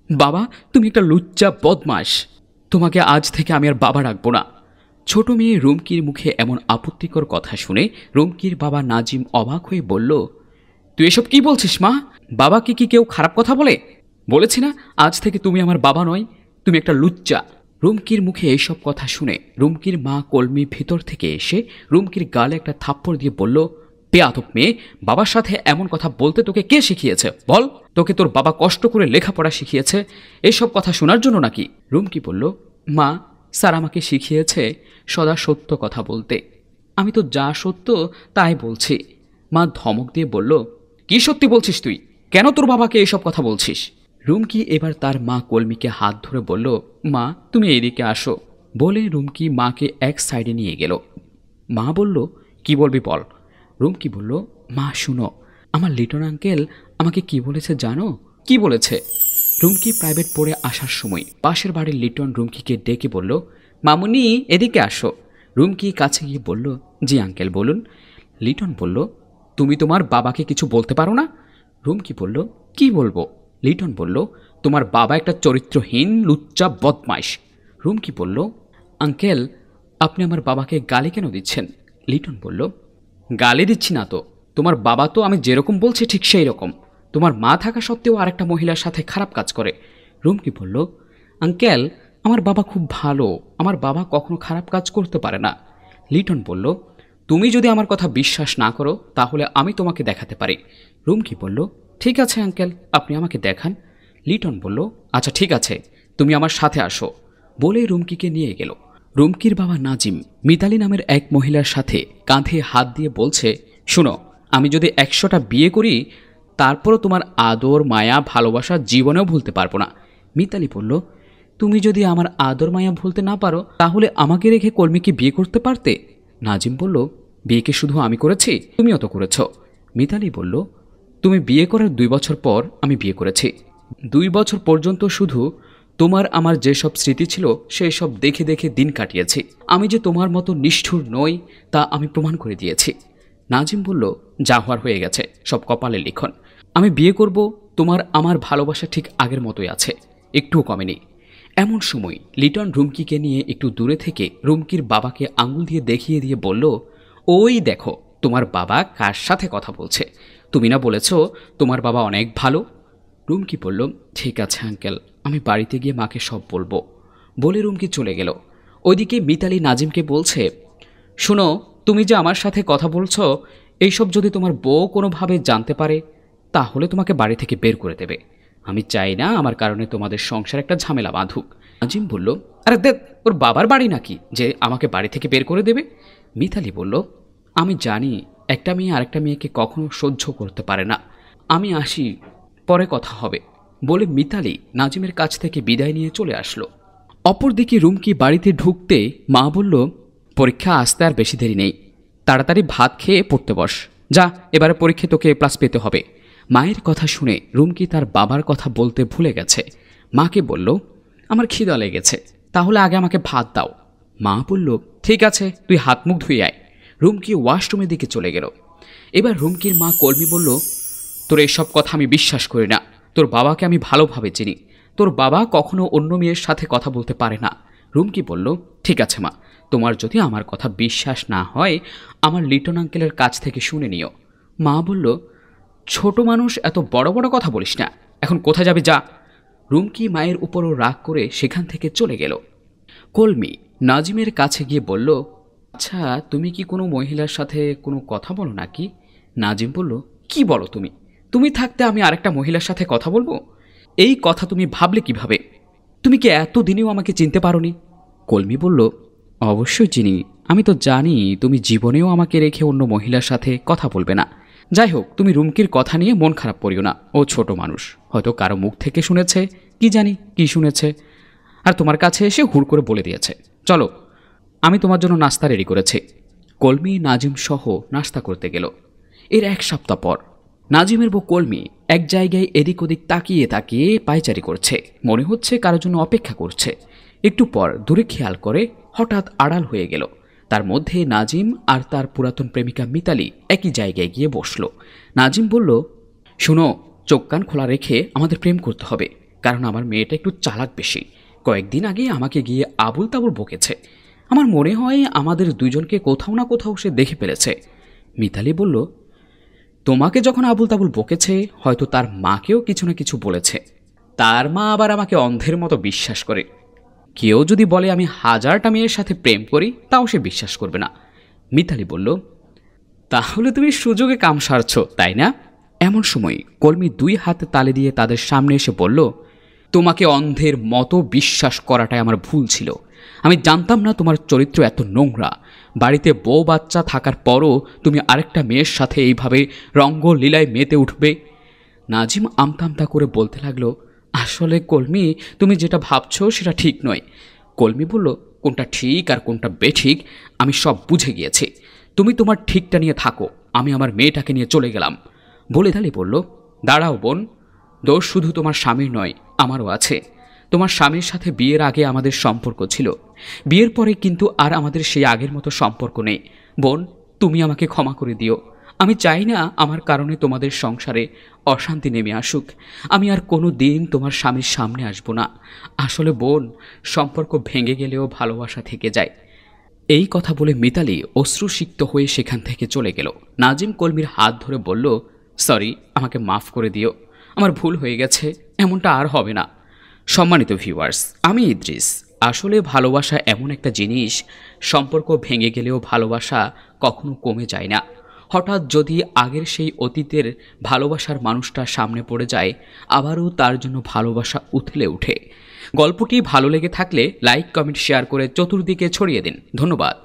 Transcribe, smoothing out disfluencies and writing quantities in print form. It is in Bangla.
বাবা, তুমি একটা লুচ্চা বদমাস। তোমাকে আজ থেকে আমি আর বাবা রাখবো না। ছোট মেয়ে রুমকির মুখে এমন আপত্তিকর কথা শুনে রুমকির বাবা নাজিম অবাক হয়ে বলল, তুই এসব কি বলছিস মা? বাবাকে কি কেউ খারাপ কথা বলে? বলেছি না, আজ থেকে তুমি আমার বাবা নয়, তুমি একটা লুচ্চা। রুমকির মুখে এইসব কথা শুনে রুমকির মা কলমি ভেতর থেকে এসে রুমকির গালে একটা থাপ্পড় দিয়ে বলল, বেয়াদব মেয়ে, বাবার সাথে এমন কথা বলতে তোকে কে শিখিয়েছে বল? তোকে তোর বাবা কষ্ট করে লেখাপড়া শিখিয়েছে এসব কথা শোনার জন্য নাকি? রুমকি বলল, মা, স্যার আমাকে শিখিয়েছে সদা সত্য কথা বলতে। আমি তো যা সত্য তাই বলছি। মা ধমক দিয়ে বলল, কি সত্যি বলছিস তুই? কেন তোর বাবাকে এসব কথা বলছিস? রুমকি এবার তার মা কলমিকে হাত ধরে বলল, মা তুমি এদিকে আসো। বলে রুমকি মাকে এক সাইডে নিয়ে গেল। মা বলল, কি বলবি বল। রুমকি বলল, মা শুনো, আমার লিটন আঙ্কেল আমাকে কি বলেছে জানো? কি বলেছে? রুমকি প্রাইভেট পড়ে আসার সময় পাশের বাড়ির লিটন রুমকিকে ডেকে বলল, মামুনি এদিকে আসো। রুমকি কাছে গিয়ে বলল, জি আঙ্কেল বলুন। লিটন বলল, তুমি তোমার বাবাকে কিছু বলতে পারো না? রুমকি বলল, কি বলবো? লিটন বলল, তোমার বাবা একটা চরিত্রহীন লুচ্চা বদমাইশ। রুমকি বলল, আঙ্কেল আপনি আমার বাবাকে গালি কেন দিচ্ছেন? লিটন বলল, গালি দিচ্ছি না তো, তোমার বাবা তো আমি যেরকম বলছি ঠিক সেই রকম। তোমার মা থাকা সত্ত্বেও আরেকটা মহিলার সাথে খারাপ কাজ করে। রুমকি বলল, আঙ্কেল আমার বাবা খুব ভালো, আমার বাবা কখনো খারাপ কাজ করতে পারে না। লিটন বলল, তুমি যদি আমার কথা বিশ্বাস না করো তাহলে আমি তোমাকে দেখাতে পারি। রুমকি বলল, ঠিক আছে আঙ্কেল, আপনি আমাকে দেখান। লিটন বলল, আচ্ছা ঠিক আছে, তুমি আমার সাথে আসো। বলে রুমকিকে নিয়ে গেল। রুমকির বাবা নাজিম মিতালি নামের এক মহিলার সাথে কাঁধে হাত দিয়ে বলছে, শুনো, আমি যদি 100টা বিয়ে করি তারপরও তোমার আদর মায়া ভালোবাসা জীবনেও ভুলতে পারবো না। মিতালি বলল, তুমি যদি আমার আদর মায়া ভুলতে না পারো তাহলে আমাকে রেখে কলমিকে বিয়ে করতে পারতে। নাজিম বলল, বিয়েকে শুধু আমি করেছি, তুমিও তো করেছ। মিতালি বলল, তুমি বিয়ে করার 2 বছর পর আমি বিয়ে করেছি। 2 বছর পর্যন্ত শুধু তোমার আমার যেসব স্মৃতি ছিল সেই সব দেখে দেখে দিন কাটিয়েছি। আমি যে তোমার মতো নিষ্ঠুর নই তা আমি প্রমাণ করে দিয়েছি। নাজিম বলল, যা হওয়ার হয়ে গেছে, সব কপালে লিখন। আমি বিয়ে করব, তোমার আমার ভালোবাসা ঠিক আগের মতোই আছে, একটুও কমেনি। এমন সময় লিটন রুমকিকে নিয়ে একটু দূরে থেকে রুমকির বাবাকে আঙুল দিয়ে দেখিয়ে দিয়ে বলল, ওই দেখো তোমার বাবা কার সাথে কথা বলছে। তুমি না বলেছ তোমার বাবা অনেক ভালো? রুমকি বলল, ঠিক আছে আঙ্কেল, আমি বাড়িতে গিয়ে মাকে সব বলবো। বলে রুমকি চলে গেল। ওইদিকে মিতালি নাজিমকে বলছে, শুনো, তুমি যে আমার সাথে কথা বলছো এইসব যদি তোমার বউ কোনোভাবে জানতে পারে তাহলে তোমাকে বাড়ি থেকে বের করে দেবে। আমি চাই না আমার কারণে তোমাদের সংসার একটা ঝামেলা বাঁধুক। নাজিম বলল, আরে দেখ, ওর বাবার বাড়ি নাকি যে আমাকে বাড়ি থেকে বের করে দেবে? মিতালি বলল, আমি জানি একটা মেয়ে আরেকটা মেয়েকে কখনো সহ্য করতে পারে না। আমি আসি, পরে কথা হবে। বলে মিতালি নাজিমের কাছ থেকে বিদায় নিয়ে চলে আসলো। অপরদিকে রুমকি বাড়িতে ঢুকতে মা বলল, পরীক্ষা আসতে আর বেশি দেরি নেই, তাড়াতাড়ি ভাত খেয়ে পড়তে বস। যা, এবারে পরীক্ষায় তোকে প্লাস পেতে হবে। মায়ের কথা শুনে রুমকি তার বাবার কথা বলতে ভুলে গেছে। মাকে বলল, আমার খিদা লেগেছে, তাহলে আগে আমাকে ভাত দাও। মা বলল, ঠিক আছে, তুই হাত মুখ ধুয়ে আয়। রুমকি ওয়াশরুমের দিকে চলে গেল। এবার রুমকির মা কলমি বলল, তোর এসব কথা আমি বিশ্বাস করি না। তোর বাবাকে আমি ভালোভাবে চিনি, তোর বাবা কখনো অন্য মেয়ের সাথে কথা বলতে পারে না। রুমকি বলল, ঠিক আছে মা, তোমার যদি আমার কথা বিশ্বাস না হয় আমার লিটন আঙ্কেলের কাছ থেকে শুনে নিও। মা বলল, ছোট মানুষ এত বড় বড় কথা বলিস না, এখন কোথায় যাবি যা। রুমকি মায়ের উপরও রাগ করে সেখান থেকে চলে গেল। কলমি নাজিমের কাছে গিয়ে বলল, আচ্ছা তুমি কি কোনো মহিলার সাথে কোনো কথা বলো নাকি? নাজিম বলল, কি বলো তুমি? তুমি থাকতে আমি আরেকটা মহিলার সাথে কথা বলবো? এই কথা তুমি ভাবলে কিভাবে? তুমি কি এতদিনেও আমাকে চিনতে পারোনি? কলমি বলল, অবশ্যই চিনি, আমি তো জানি তুমি জীবনেও আমাকে রেখে অন্য মহিলার সাথে কথা বলবে না। যাই হোক, তুমি রুমকির কথা নিয়ে মন খারাপ করিও না, ও ছোট মানুষ, হয়তো কারো মুখ থেকে শুনেছে, কি জানি কি শুনেছে, আর তোমার কাছে এসে হুড় করে বলে দিয়েছে। চলো, আমি তোমার জন্য নাস্তা রেডি করেছি। কলমি নাজিম সহ নাস্তা করতে গেল। এর 1 সপ্তাহ পর নাজিমের বউ কলমি এক জায়গায় এদিক ওদিক তাকিয়ে তাকিয়ে পায়চারি করছে, মনে হচ্ছে কারোর জন্য অপেক্ষা করছে। একটু পর দূরে খেয়াল করে হঠাৎ আড়াল হয়ে গেল। তার মধ্যে নাজিম আর তার পুরাতন প্রেমিকা মিতালি একই জায়গায় গিয়ে বসল। নাজিম বলল, শুনো, চোখ কান খোলা রেখে আমাদের প্রেম করতে হবে, কারণ আমার মেয়েটা একটু চালাক বেশি। কয়েকদিন আগে আমাকে গিয়ে আবুল তাবুল বকেছে। আমার মনে হয় আমাদের দুজনকে কোথাও না কোথাও সে দেখে ফেলেছে। মিতালি বলল, তোমাকে যখন আবুল তাবুল বকেছে হয়তো তার মাকেও কিছু না কিছু বলেছে। তার মা আবার আমাকে অন্ধের মতো বিশ্বাস করে। কেউ যদি বলে আমি 1000টা মেয়ের সাথে প্রেম করি তাও সে বিশ্বাস করবে না। মিতালি বলল, তাহলে তুমি সুযোগে কাম সারছ, তাই না? এমন সময় কলমি 2 হাতে তালি দিয়ে তাদের সামনে এসে বলল, তোমাকে অন্ধের মতো বিশ্বাস করাটাই আমার ভুল ছিল। আমি জানতাম না তোমার চরিত্র এত নোংরা। বাড়িতে বউ বাচ্চা থাকার পরও তুমি আরেকটা মেয়ের সাথে এইভাবে রঙ্গলীলায় মেতে উঠবে। নাজিম আমতা আমতা করে বলতে লাগলো, আসলে কলমি, তুমি যেটা ভাবছো সেটা ঠিক নয়। কলমি বলল, কোনটা ঠিক আর কোনটা বেঠিক আমি সব বুঝে গিয়েছি। তুমি তোমার ঠিকটা নিয়ে থাকো, আমি আমার মেয়েটাকে নিয়ে চলে গেলাম। বলে দালি বলল, দাঁড়াও বোন, দোষ শুধু তোমার স্বামীর নয়, আমারও আছে। তোমার স্বামীর সাথে বিয়ের আগে আমাদের সম্পর্ক ছিল, বিয়ের পরে কিন্তু আর আমাদের সেই আগের মতো সম্পর্ক নেই। বোন, তুমি আমাকে ক্ষমা করে দিও। আমি চাই না আমার কারণে তোমাদের সংসারে অশান্তি নেমে আসুক। আমি আর কোনো দিন তোমার স্বামীর সামনে আসব না। আসলে বোন, সম্পর্ক ভেঙে গেলেও ভালোবাসা থেকে যায়। এই কথা বলে মিতালি অশ্রুসিক্ত হয়ে সেখান থেকে চলে গেল। নাজিম কলমির হাত ধরে বলল, সরি, আমাকে মাফ করে দিও, আমার ভুল হয়ে গেছে, এমনটা আর হবে না। সম্মানিত ভিউয়ার্স, আমি ইদ্রিস। আসলে ভালোবাসা এমন একটা জিনিস, সম্পর্ক ভেঙে গেলেও ভালোবাসা কখনো কমে যায় না। হঠাৎ যদি আগের সেই অতীতের ভালোবাসার মানুষটা সামনে পড়ে যায়, আবারও তার জন্য ভালোবাসা উথলে ওঠে। গল্পটি ভালো লেগে থাকলে লাইক, কমেন্ট, শেয়ার করে চতুর্দিকে ছড়িয়ে দিন। ধন্যবাদ।